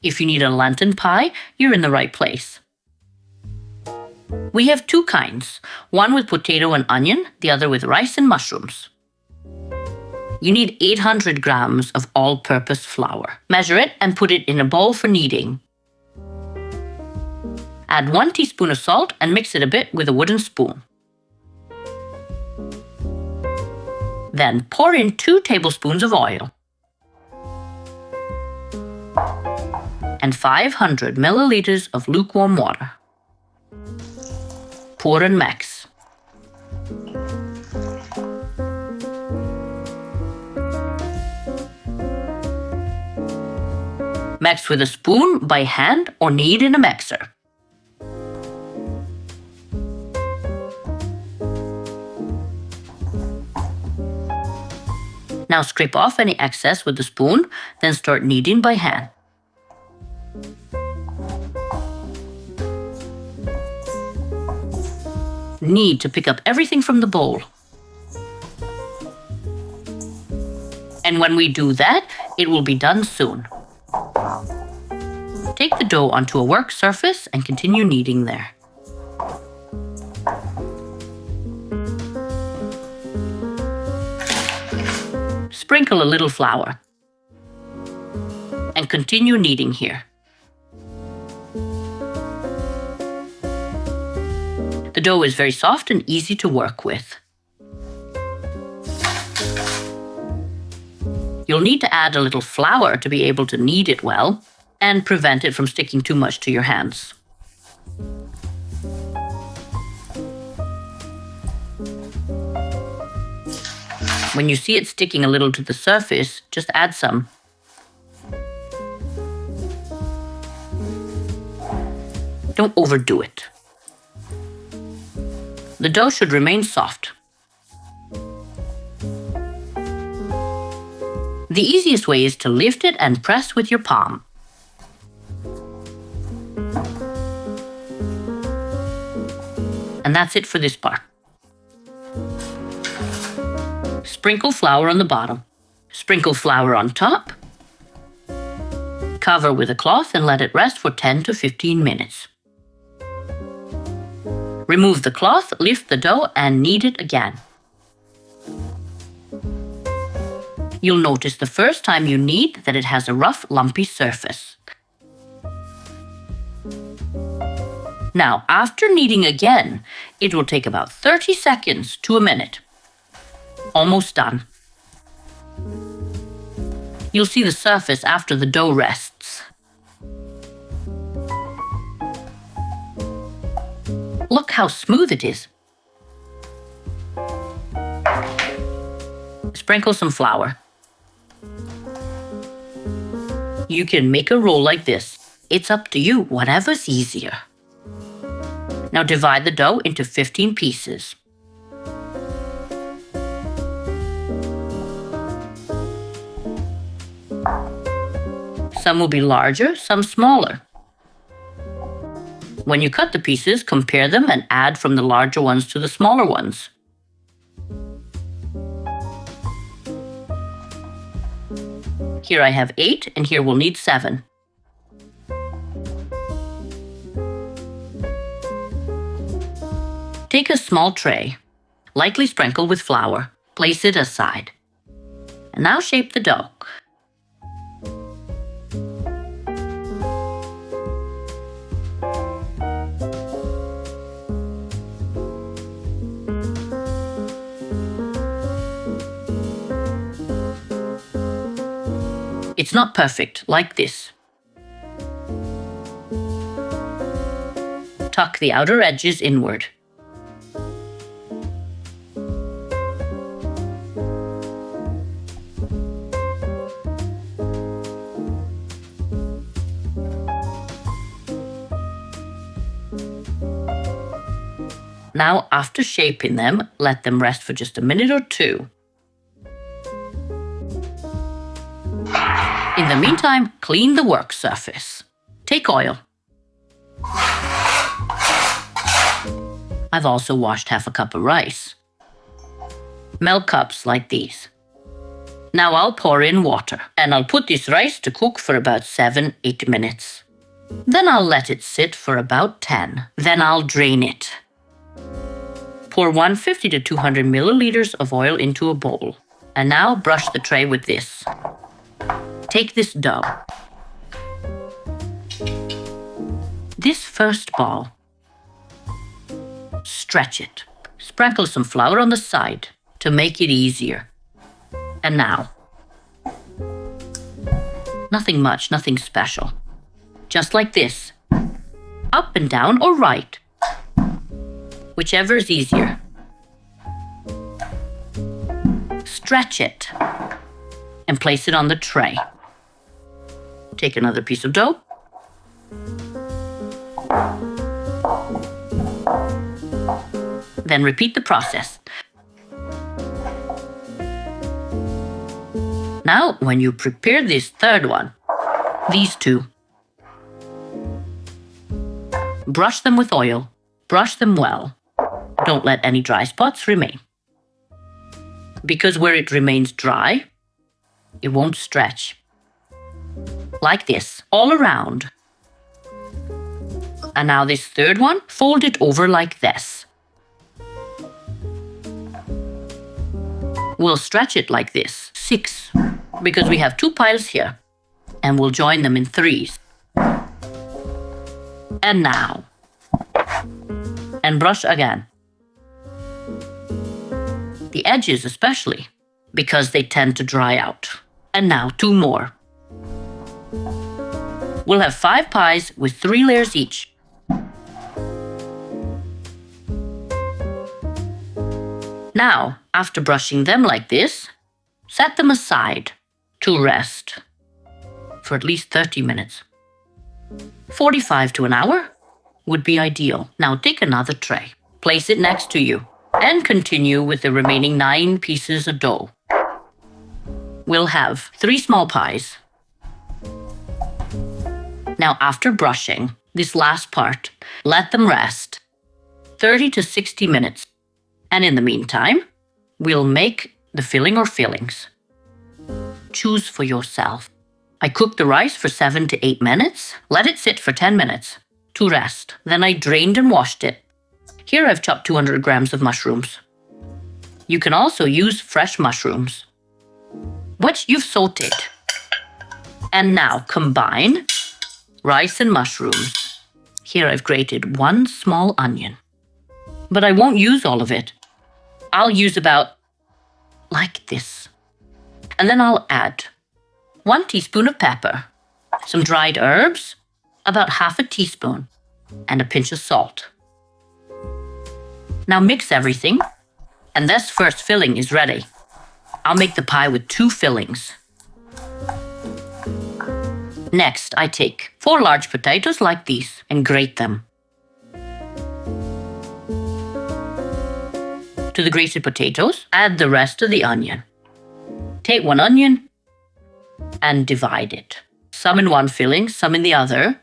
If you need a lantern pie, you're in the right place. We have two kinds, one with potato and onion, the other with rice and mushrooms. You need 800 grams of all-purpose flour. Measure it and put it in a bowl for kneading. Add 1 teaspoon of salt and mix it a bit with a wooden spoon. Then pour in 2 tablespoons of oil and 500 milliliters of lukewarm water. Pour and mix. Mix with a spoon, by hand, or knead in a mixer. Now scrape off any excess with the spoon, then start kneading by hand. Knead to pick up everything from the bowl. And when we do that, it will be done soon. Take the dough onto a work surface and continue kneading there. Sprinkle a little flour and continue kneading here. The dough is very soft and easy to work with. You'll need to add a little flour to be able to knead it well and prevent it from sticking too much to your hands. When you see it sticking a little to the surface, just add some. Don't overdo it. The dough should remain soft. The easiest way is to lift it and press with your palm. And that's it for this part. Sprinkle flour on the bottom. Sprinkle flour on top. Cover with a cloth and let it rest for 10 to 15 minutes. Remove the cloth, lift the dough, and knead it again. You'll notice the first time you knead that it has a rough, lumpy surface. Now, after kneading again, it will take about 30 seconds to a minute. Almost done. You'll see the surface after the dough rests. Look how smooth it is. Sprinkle some flour. You can make a roll like this. It's up to you, whatever's easier. Now divide the dough into 15 pieces. Some will be larger, some smaller. When you cut the pieces, compare them and add from the larger ones to the smaller ones. Here I have 8, and here we'll need 7. Take a small tray, lightly sprinkle with flour. Place it aside. And now shape the dough. It's not perfect, like this. Tuck the outer edges inward. Now, after shaping them, let them rest for just a minute or two. In the meantime, clean the work surface. Take oil. I've also washed half a cup of rice. Melt cups like these. Now I'll pour in water and I'll put this rice to cook for about 7-8 minutes. Then I'll let it sit for about 10. Then I'll drain it. Pour 150 to 200 milliliters of oil into a bowl. And now brush the tray with this. Take this dough. This first ball. Stretch it. Sprinkle some flour on the side to make it easier. And now, nothing much, nothing special. Just like this. Up and down or right. Whichever is easier. Stretch it and place it on the tray. Take another piece of dough. Then repeat the process. Now, when you prepare this third one, these two, brush them with oil, brush them well. Don't let any dry spots remain. Because where it remains dry, it won't stretch. Like this, all around. And now this third one, fold it over like this. We'll stretch it like this, 6, because we have 2 piles here, and we'll join them in 3s. And now, and brush again. The edges especially, because they tend to dry out. And now 2 more. We'll have 5 pies with 3 layers each. Now, after brushing them like this, set them aside to rest for at least 30 minutes. 45 to an hour would be ideal. Now take another tray, place it next to you, and continue with the remaining 9 pieces of dough. We'll have 3 small pies. Now after brushing this last part, let them rest 30 to 60 minutes. And in the meantime, we'll make the filling or fillings. Choose for yourself. I cooked the rice for 7 to 8 minutes, let it sit for 10 minutes to rest. Then I drained and washed it. Here I've chopped 200 grams of mushrooms. You can also use fresh mushrooms, which you've sauteed. And now combine rice and mushrooms. Here I've grated 1 small onion. But I won't use all of it. I'll use about like this. And then I'll add 1 teaspoon of pepper, some dried herbs, about half a teaspoon, and a pinch of salt. Now mix everything, and this first filling is ready. I'll make the pie with 2 fillings. Next, I take 4 large potatoes like these and grate them. To the grated potatoes, add the rest of the onion. Take 1 onion and divide it. Some in one filling, some in the other.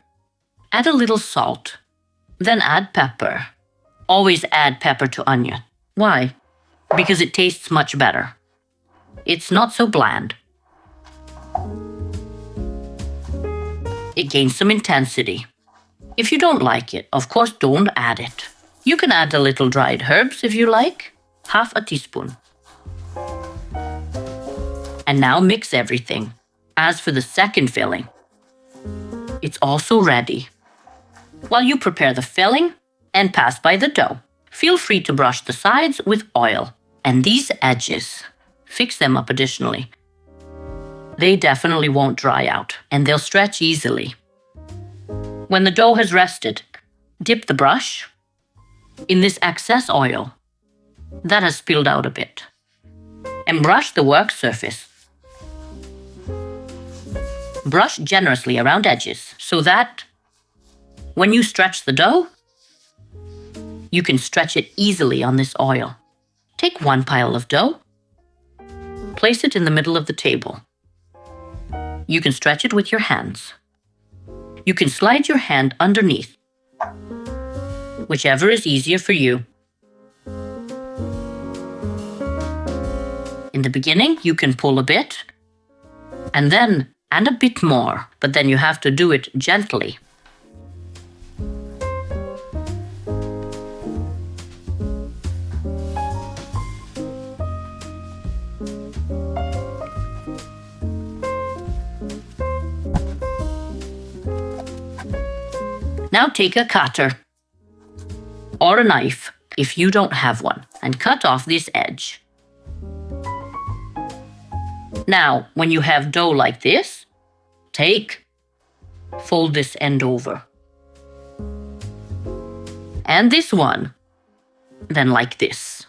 Add a little salt. Then add pepper. Always add pepper to onion. Why? Because it tastes much better. It's not so bland. It gains some intensity. If you don't like it, of course don't add it. You can add a little dried herbs if you like. Half a teaspoon. And now mix everything. As for the second filling, it's also ready. While you prepare the filling and pass by the dough, feel free to brush the sides with oil. And these edges, fix them up additionally. They definitely won't dry out and they'll stretch easily. When the dough has rested, dip the brush in this excess oil that has spilled out a bit and brush the work surface. Brush generously around edges so that when you stretch the dough, you can stretch it easily on this oil. Take 1 pile of dough, place it in the middle of the table. You can stretch it with your hands. You can slide your hand underneath, whichever is easier for you. In the beginning, you can pull a bit, and a bit more, but then you have to do it gently. Now take a cutter or a knife, if you don't have one, and cut off this edge. Now, when you have dough like this, fold this end over. And this one, then like this.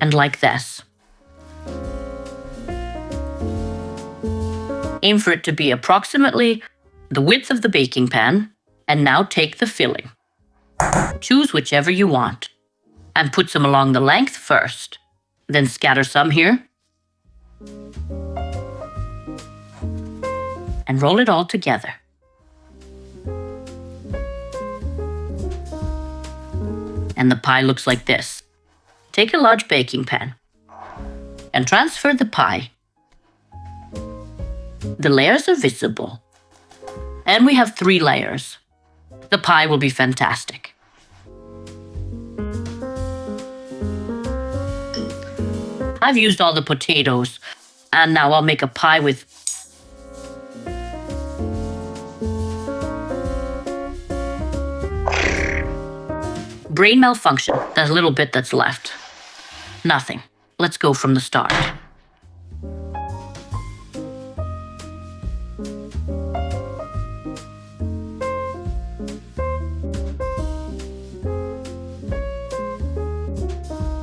And like this. Aim for it to be approximately the width of the baking pan, and now take the filling. Choose whichever you want, and put some along the length first. Then scatter some here, and roll it all together. And the pie looks like this. Take a large baking pan, and transfer the pie. The layers are visible. And we have 3 layers. The pie will be fantastic. I've used all the potatoes, and now I'll make a pie with brain malfunction. That little bit that's left. Nothing. Let's go from the start.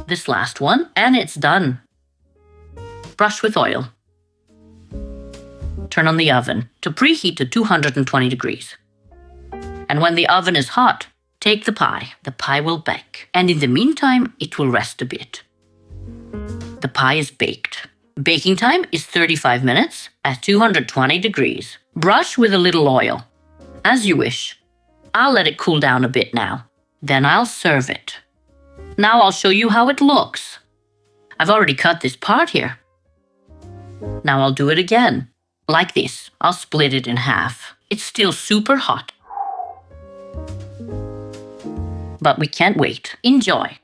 This last one, and it's done. Brush with oil. Turn on the oven to preheat to 220 degrees. And when the oven is hot, take the pie. The pie will bake. And in the meantime, it will rest a bit. The pie is baked. Baking time is 35 minutes at 220 degrees. Brush with a little oil, as you wish. I'll let it cool down a bit now. Then I'll serve it. Now I'll show you how it looks. I've already cut this part here. Now I'll do it again. Like this. I'll split it in half. It's still super hot. But we can't wait. Enjoy.